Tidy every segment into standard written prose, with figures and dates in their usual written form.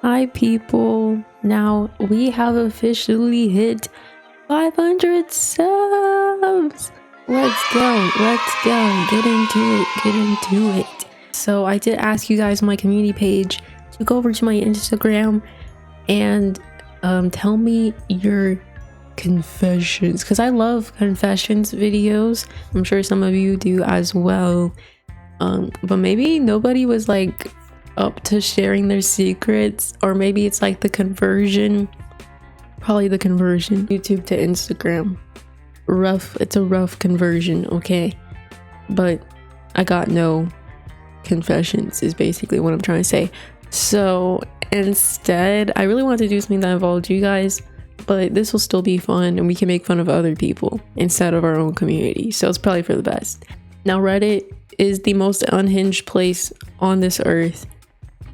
Hi people, now we have officially hit 500 subs. Let's go, get into it. So I did ask you guys on my community page to go over to my Instagram and tell me your confessions, because I love confessions videos. I'm sure some of you do as well, but maybe nobody was like up to sharing their secrets, or maybe it's like the conversion, probably the conversion YouTube to Instagram. It's a rough conversion, okay? But I got no confessions is basically what I'm trying to say. So instead, I really want to do something that involved you guys, but this will still be fun and we can make fun of other people instead of our own community, so it's probably for the best. Now, Reddit is the most unhinged place on this earth.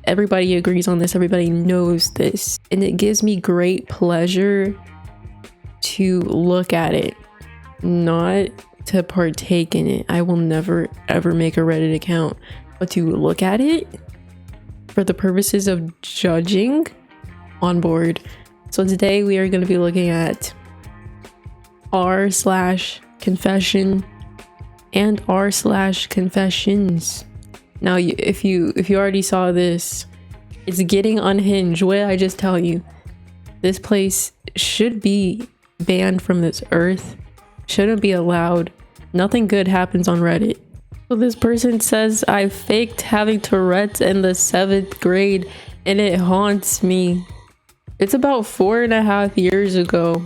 Everybody agrees on this, everybody knows this, and it gives me great pleasure to look at it, not to partake in it. I will never ever make a Reddit account, but to look at it for the purposes of judging, on board. So today we are going to be looking at r/confession and r/confessions. Now, if you already saw this, it's getting unhinged. What did I just tell you? This place should be banned from this earth. Shouldn't be allowed. Nothing good happens on Reddit. So this person says, I faked having Tourette's in the 7th grade and it haunts me. It's about 4.5 years ago.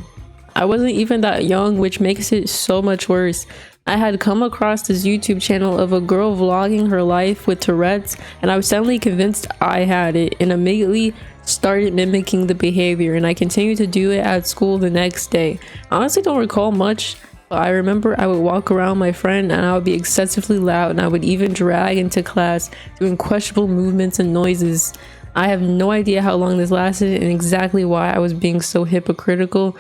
I wasn't even that young, which makes it so much worse. I had come across this YouTube channel of a girl vlogging her life with Tourette's, and I was suddenly convinced I had it and immediately started mimicking the behavior, and I continued to do it at school the next day. I honestly don't recall much, but I remember I would walk around my friend and I would be excessively loud, and I would even drag into class doing questionable movements and noises. I have no idea how long this lasted and exactly why I was being so hypocritical,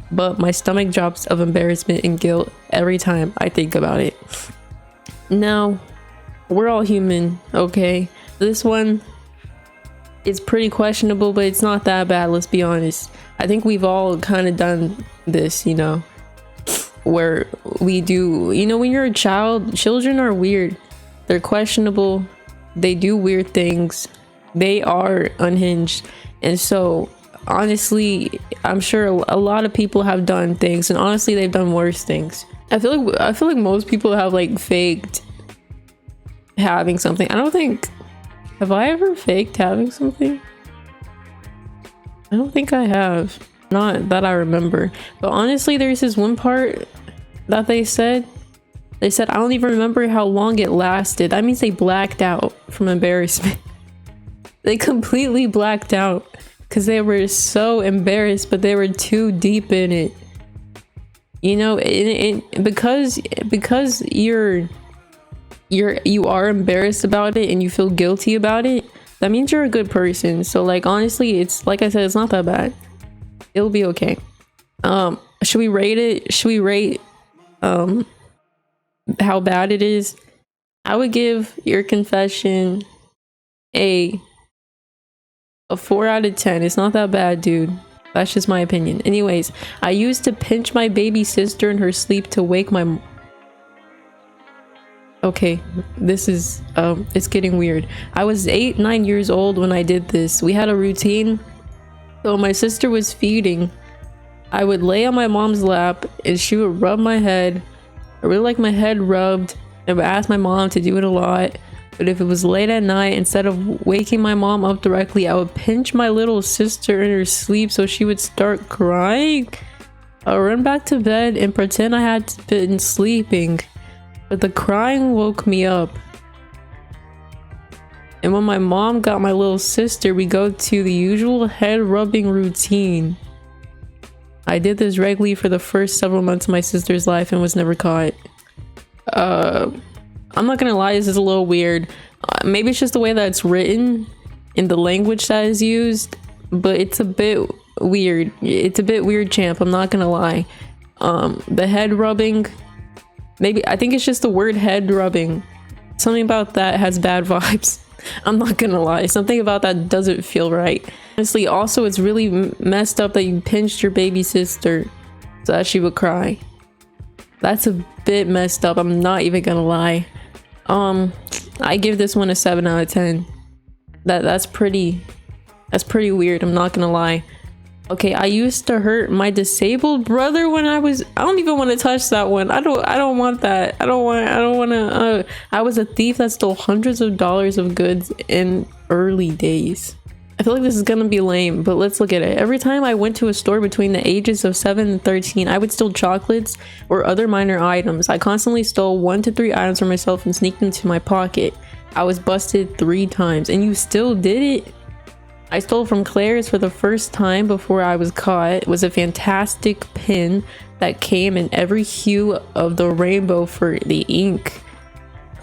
but my stomach drops of embarrassment and guilt every time I think about it. Now, we're all human, okay? This one is pretty questionable, but it's not that bad, let's be honest. I think we've all kind of done this, you know, where we do, you know, when you're a child, children are weird. They're questionable. They do weird things. They are unhinged. And so honestly, I'm sure a lot of people have done things, and honestly they've done worse things. I feel like most people have like faked having something. Have I ever faked having something? I don't think I have, not that I remember. But honestly, there's this one part that they said I don't even remember how long it lasted. That means they blacked out from embarrassment. They completely blacked out because they were so embarrassed, but they were too deep in it, you know. Because you are embarrassed about it and you feel guilty about it, that means you're a good person. So like, honestly, it's like I said, it's not that bad. It'll be okay. Should we rate it? Should we rate how bad it is? I would give your confession a 4 out of 10. It's not that bad, dude. That's just my opinion. Anyways, I used to pinch my baby sister in her sleep to wake my okay, this is it's getting weird. I was 9 years old when I did this. We had a routine. So my sister was feeding. I would lay on my mom's lap and she would rub my head. I really like my head rubbed. I would ask my mom to do it a lot. But if it was late at night, instead of waking my mom up directly, I would pinch my little sister in her sleep so she would start crying. I would run back to bed and pretend I had been sleeping, but the crying woke me up. And when my mom got my little sister, we go to the usual head rubbing routine. I did this regularly for the first several months of my sister's life and was never caught. I'm not gonna lie, this is a little weird. Maybe it's just the way that it's written in the language that is used, but it's a bit weird. It's a bit weird, champ. I'm not gonna lie. The head rubbing, maybe I think it's just the word head rubbing. Something about that has bad vibes. I'm not gonna lie, something about that doesn't feel right. Honestly, also it's really messed up that you pinched your baby sister so that she would cry. That's a bit messed up, I'm not even gonna lie. I give this one a 7 out of 10. That's pretty weird, I'm not gonna lie. Okay, I used to hurt my disabled brother when I don't even want to touch that one. I don't want that. I don't want to. I was a thief that stole hundreds of dollars of goods in early days. I feel like this is gonna be lame, but let's look at it. Every time I went to a store between the ages of 7 and 13, I would steal chocolates or other minor items. I constantly stole 1 to 3 items for myself and sneaked into my pocket. I was busted 3 times, and you still did it? I stole from Claire's for the first time before I was caught. It was a fantastic pin that came in every hue of the rainbow for the ink.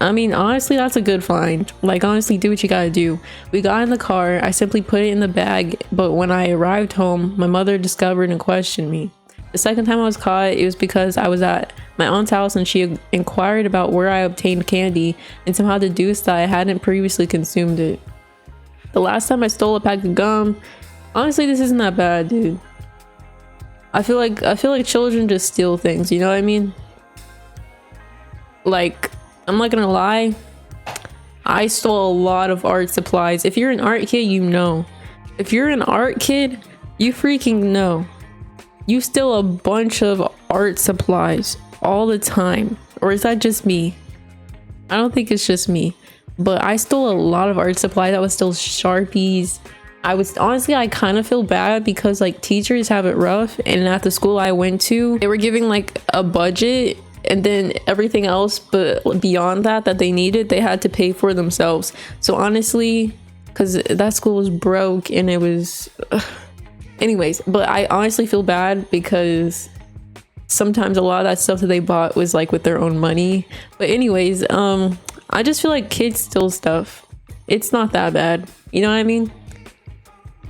I mean, honestly, that's a good find. Like, honestly, do what you gotta do. We got in the car. I simply put it in the bag, but when I arrived home, my mother discovered and questioned me. The second time I was caught, it was because I was at my aunt's house and she inquired about where I obtained candy and somehow deduced that I hadn't previously consumed it. The last time I stole a pack of gum, honestly, this isn't that bad, dude. I feel like children just steal things, you know what I mean? Like, I'm not gonna lie, I stole a lot of art supplies. If you're an art kid, you know. If you're an art kid, you freaking know. You steal a bunch of art supplies all the time. Or is that just me? I don't think it's just me. But I stole a lot of art supplies. I was still Sharpies. I kind of feel bad because like teachers have it rough, and at the school I went to, they were giving like a budget, and then everything else but beyond that they needed, they had to pay for themselves. So honestly, because that school was broke and it was anyways, but I honestly feel bad because sometimes a lot of that stuff that they bought was like with their own money. But anyways, I just feel like kids steal stuff. It's not that bad. You know what I mean?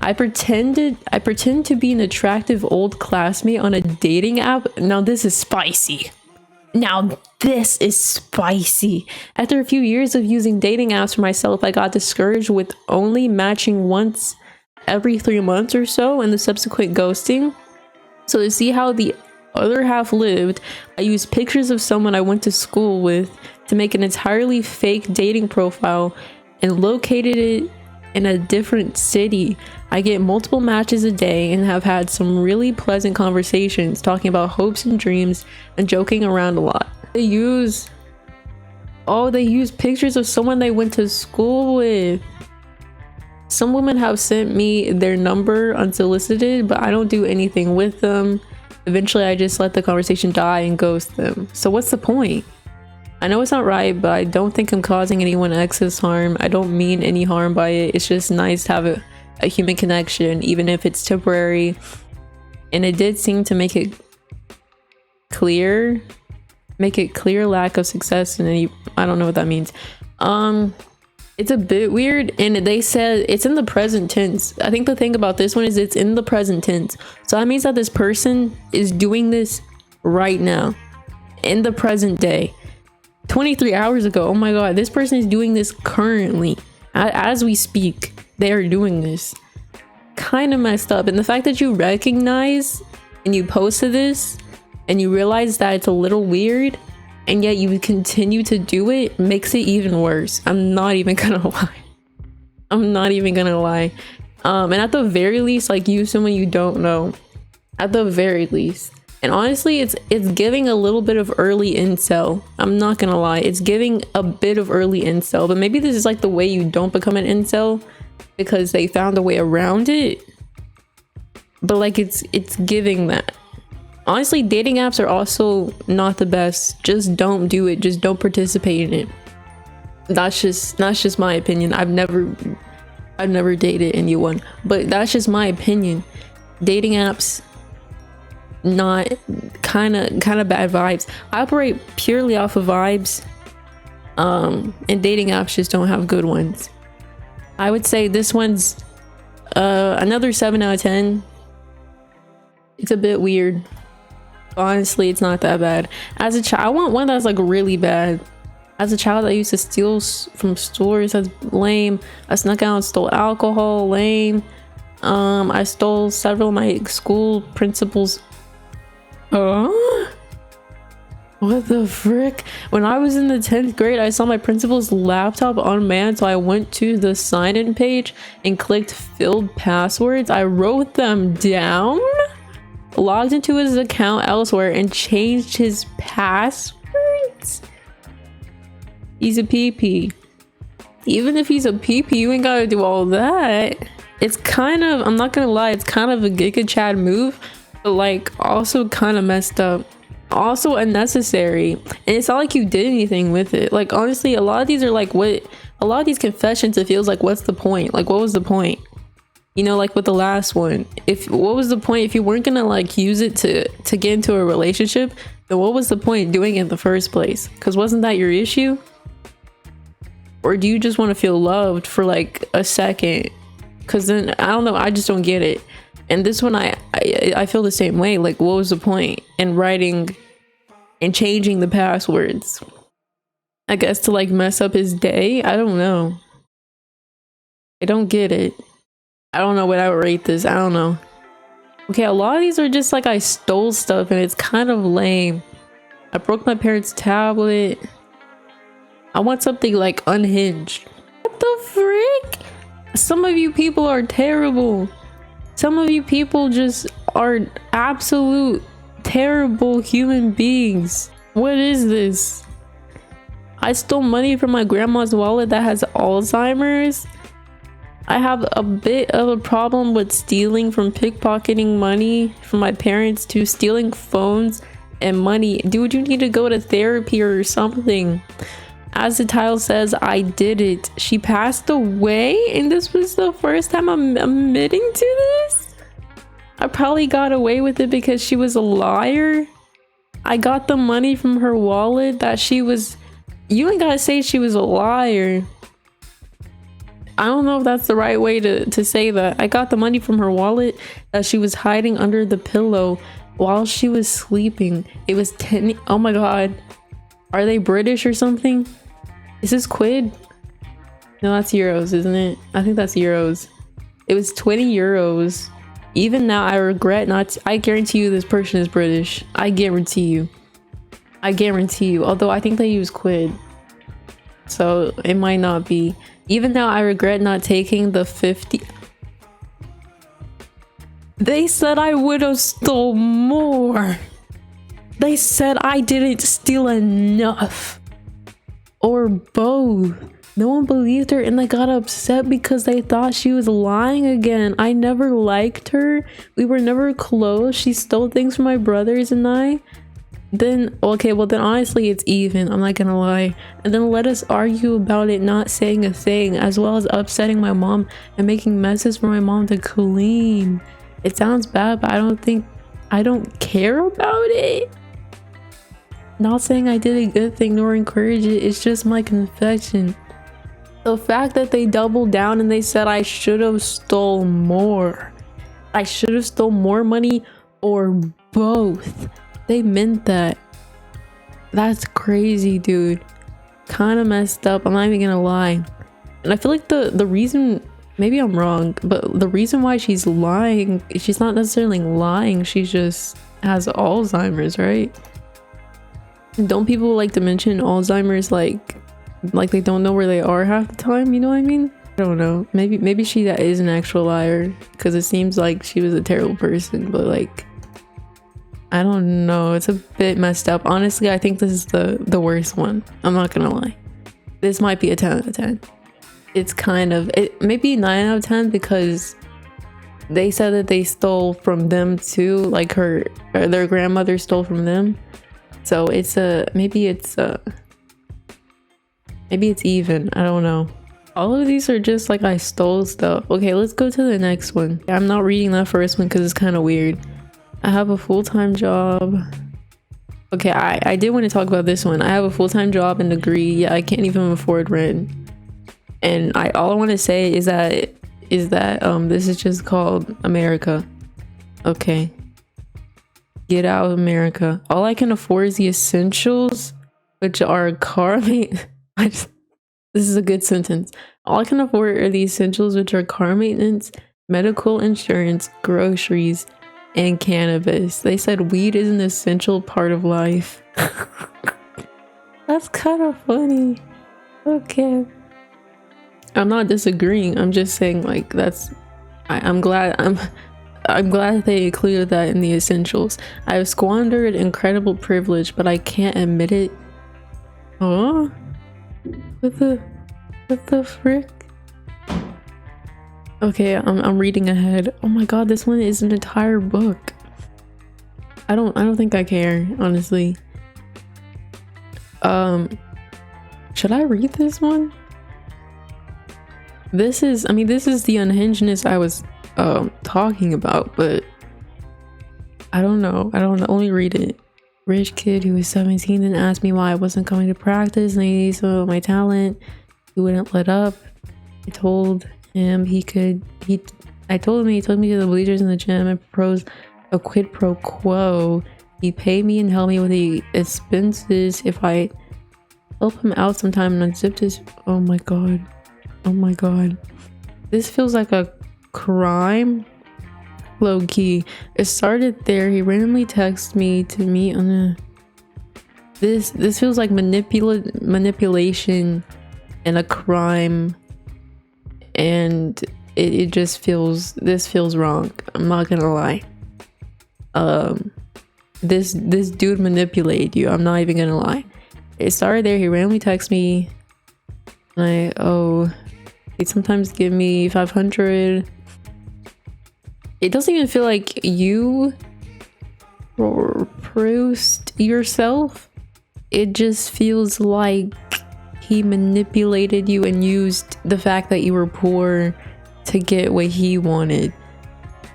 I pretend to be an attractive old classmate on a dating app. Now this is spicy. After a few years of using dating apps for myself, I got discouraged with only matching once every 3 months or so and the subsequent ghosting. So to see how the other half lived, I used pictures of someone I went to school with to make an entirely fake dating profile and located it in a different city. I get multiple matches a day and have had some really pleasant conversations talking about hopes and dreams and joking around a lot. They use pictures of someone they went to school with. Some women have sent me their number unsolicited, but I don't do anything with them. Eventually I just let the conversation die and ghost them. So what's the point? I know it's not right, but I don't think I'm causing anyone excess harm. I don't mean any harm by it. It's just nice to have a human connection, even if it's temporary. And it did seem to make it clear lack of success in any, I don't know what that means. It's a bit weird, and they said it's in the present tense. I think the thing about this one is it's in the present tense. So that means that this person is doing this right now, in the present day. 23 hours ago. Oh my god, this person is doing this currently. As we speak, they are doing this. Kind of messed up. And the fact that you recognize and you posted this and you realize that it's a little weird, and yet you continue to do it, makes it even worse. I'm not even gonna lie. And at the very least, like, use someone you don't know. At the very least. And honestly, it's giving a little bit of early incel. I'm not gonna lie, it's giving a bit of early incel. But maybe this is like the way you don't become an incel, because they found a way around it. But like, it's giving that. Honestly, dating apps are also not the best. Just don't do it. Just don't participate in it. That's just my opinion. I've never dated anyone, but that's just my opinion. Dating apps, not kind of bad vibes. I operate purely off of vibes, and dating apps just don't have good ones. I would say this one's another 7 out of 10. It's a bit weird. Honestly, it's not that bad. As a child, I want one that's like really bad. As a child, I used to steal from stores. That's lame. I snuck out and stole alcohol. Lame. I stole several of my school principals. What the frick? When I was in the 10th grade, I saw my principal's laptop unmanned, so I went to the sign-in page and clicked filled passwords. I wrote them down, logged into his account elsewhere, and changed his passwords. He's a PP. Even if he's a PP, you ain't gotta do all that. It's kind of, I'm not gonna lie, it's kind of a Giga Chad move, but like also kind of messed up. Also unnecessary, and it's not like you did anything with it. Like honestly, a lot of these are like, what, a lot of these confessions, it feels like, what's the point? Like, what was the point? You know, like with the last one, if what was the point if you weren't gonna like use it to get into a relationship, then what was the point doing it in the first place? Because wasn't that your issue? Or do you just want to feel loved for like a second? Because then I don't know, I just don't get it. And this one, I feel the same way. Like, what was the point in writing and changing the passwords? I guess to like mess up his day? I don't know. I don't get it. I don't know what I would rate this. I don't know. Okay, a lot of these are just like I stole stuff and it's kind of lame. I broke my parents' tablet. I want something like unhinged. What the frick? Some of you people are terrible. Some of you people just are absolute terrible human beings. What is this? I stole money from my grandma's wallet that has Alzheimer's. I have a bit of a problem with stealing, from pickpocketing money from my parents to stealing phones and money. Dude, you need to go to therapy or something. As the title says, I did it. She passed away, and this was the first time I'm admitting to this? I probably got away with it because she was a liar. I got the money from her wallet that she was... You ain't gotta say she was a liar. I don't know if that's the right way to say that. I got the money from her wallet that she was hiding under the pillow while she was sleeping. It was 10... Oh my god. Are they British or something? Is this quid? No, that's euros, isn't it? I think that's euros. It was 20 euros. Even now, I regret not... I guarantee you this person is British. I guarantee you. I guarantee you. Although I think they use quid. So it might not be. Even now, I regret not taking the 50... They said I would have stole more. They said I didn't steal enough. Or both. No one believed her and they got upset because they thought she was lying again. I never liked her. We were never close. She stole things from my brothers and I. Then, okay, well then honestly it's even. I'm not gonna lie. And then let us argue about it not saying a thing, as well as upsetting my mom and making messes for my mom to clean. It sounds bad, but I don't care about it. Not saying I did a good thing nor encourage it, it's just my confession. The fact that they doubled down and they said I should have stole more. I should have stole more money or both. They meant that. That's crazy, dude. Kind of messed up, I'm not even gonna lie. And I feel like the reason, maybe I'm wrong, but the reason why she's lying, she's not necessarily lying, she just has Alzheimer's, right? Don't people like to mention Alzheimer's like they don't know where they are half the time, you know what I mean? I don't know, maybe she that is an actual liar, because it seems like she was a terrible person, but like I don't know, it's a bit messed up. Honestly, I think this is the worst one. I'm not gonna lie. This might be a 10 out of 10. It's kind of, it maybe 9 out of 10 because they said that they stole from them too, like their grandmother stole from them. So it's maybe it's even. I don't know. All of these are just like I stole stuff. Okay, let's go to the next one. I'm not reading that first one because it's kind of weird. I have a full-time job. Okay, I did want to talk about this one. I have a full-time job and degree. Yeah, I can't even afford rent. And all I want to say is that this is just called America. Okay. Get out of America. All I can afford is the essentials, which are car maintenance. This is a good sentence. All I can afford are the essentials, which are car maintenance, medical insurance, groceries, and cannabis. They said weed is an essential part of life. That's kind of funny. Okay. I'm not disagreeing. I'm just saying, like, that's I'm glad they included that in the essentials. I have squandered incredible privilege, but I can't admit it. Huh? What the frick? Okay, I'm reading ahead. Oh my god, this one is an entire book. I don't think I care, honestly. Should I read this one? This is the unhingedness I was talking about, but I don't know. Let me read it. Rich kid who was 17 and asked me why I wasn't coming to practice and I needed some of my talent. He wouldn't let up. I told him he took me to the bleachers in the gym and proposed a quid pro quo. He paid me and helped me with the expenses if I help him out sometime and unzipped his. Oh my god. This feels like a crime. Low key. It started there. He randomly texted me to meet on a. This feels like manipulation and a crime, and it just feels wrong. I'm not gonna lie. This dude manipulated you. I'm not even gonna lie. It started there. He randomly texted me. He'd sometimes give me 500. It doesn't even feel like you produced yourself. It just feels like he manipulated you and used the fact that you were poor to get what he wanted,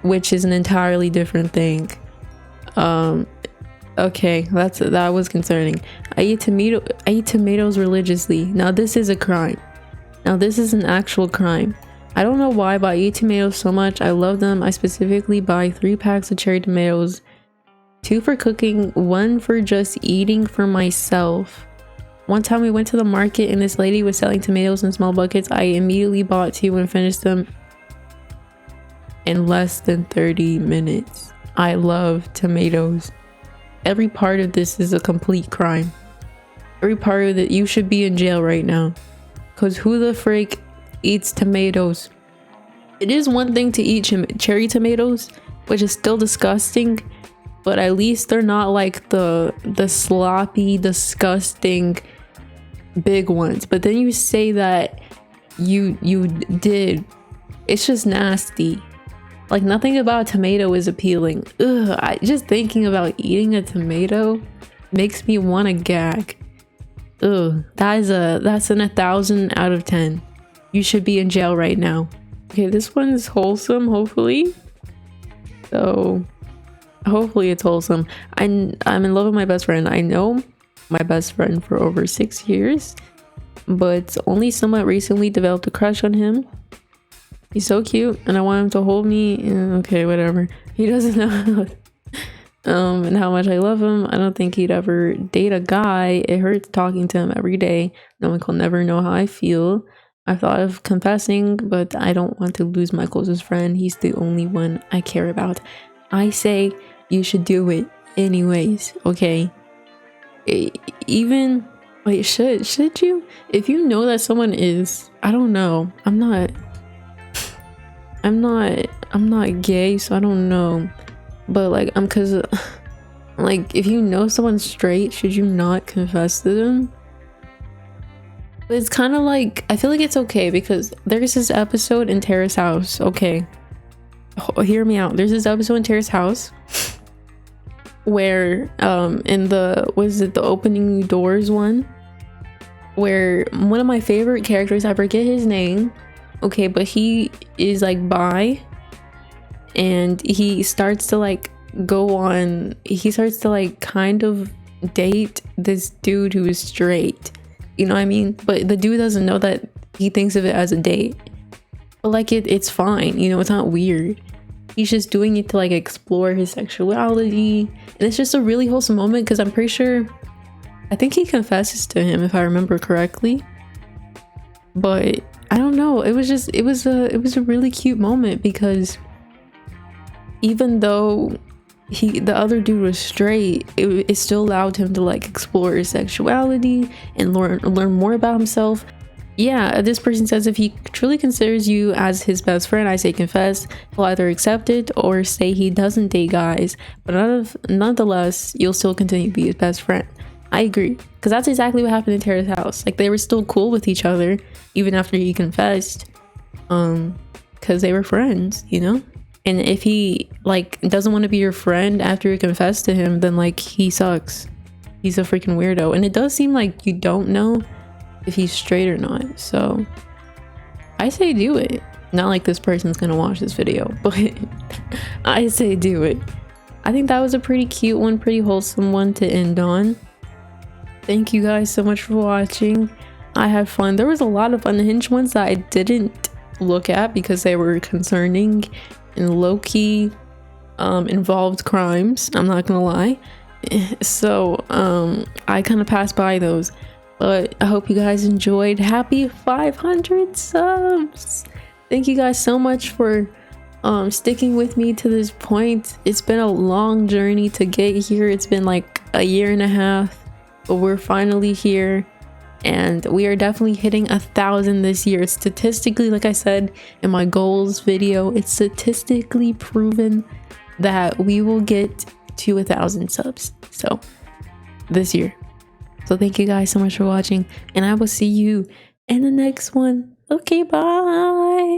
which is an entirely different thing. Okay, that was concerning. I eat tomatoes religiously. Now this is a crime. Now this is an actual crime. I don't know why, but I eat tomatoes so much. I love them. I specifically buy 3 packs of cherry tomatoes, 2 for cooking, 1 for just eating for myself. One time we went to the market and this lady was selling tomatoes in small buckets. I immediately bought 2 and finished them in less than 30 minutes. I love tomatoes. Every part of this is a complete crime. Every part of it, you should be in jail right now. Because who the frick eats tomatoes? It is one thing to eat cherry tomatoes, which is still disgusting, but at least they're not like the sloppy, disgusting big ones. But then you say that you did. It's just nasty. Like, nothing about a tomato is appealing. Ugh, just thinking about eating a tomato makes me want to gag. Ugh, that's an 1,000 out of 10. You should be in jail right now. Okay, this one's wholesome, hopefully. So, hopefully it's wholesome. I'm in love with my best friend. I know my best friend for over 6 years, but only somewhat recently developed a crush on him. He's so cute, and I want him to hold me. Okay, whatever. He doesn't know and how much I love him. I don't think he'd ever date a guy. It hurts talking to him every day. No one will never know how I feel. I thought of confessing, but I don't want to lose my closest friend. He's the only one I care about. I say you should do it anyways, okay? Even wait, should you? If you know that someone is, I don't know. I'm not gay, so I don't know. But like, cause like, if you know someone's straight, should you not confess to them? But it's kind of like, I feel like it's okay because there's this episode in Terrace House. Okay, hear me out. There's this episode in Terrace House where in the opening doors one, where one of my favorite characters, I forget his name, okay, but he is like bi, and he starts to like kind of date this dude who is straight, you know what I mean? But the dude doesn't know that he thinks of it as a date, but like it's fine, you know, it's not weird. He's just doing it to like explore his sexuality, and it's just a really wholesome moment because I'm pretty sure I think he confesses to him if I remember correctly. But I don't know, it was a really cute moment because even though the other dude was straight, it still allowed him to like explore his sexuality and learn more about himself. Yeah, this person says if he truly considers you as his best friend, I say confess. He'll either accept it or say he doesn't date guys, but nonetheless, you'll still continue to be his best friend. I agree, because that's exactly what happened in Tara's house. Like, they were still cool with each other even after he confessed, because they were friends, you know? And if he like doesn't want to be your friend after you confess to him, then like he sucks. He's a freaking weirdo. And it does seem like you don't know if he's straight or not, so I say do it. Not like this person's gonna watch this video, but I say do it. I think that was a pretty cute one, pretty wholesome one to end on. Thank you guys so much for watching. I had fun. There was a lot of unhinged ones that I didn't look at because they were concerning and low-key involved crimes, I'm not gonna lie. So I kind of passed by those. But I hope you guys enjoyed. Happy 500 subs! Thank you guys so much for sticking with me to this point. It's been a long journey to get here. It's been like a year and a half, but we're finally here. And we are definitely hitting 1,000 this year. Statistically, like I said in my goals video, it's statistically proven that we will get to 1,000 subs. So this year. So thank you guys so much for watching, and I will see you in the next one. Okay, bye.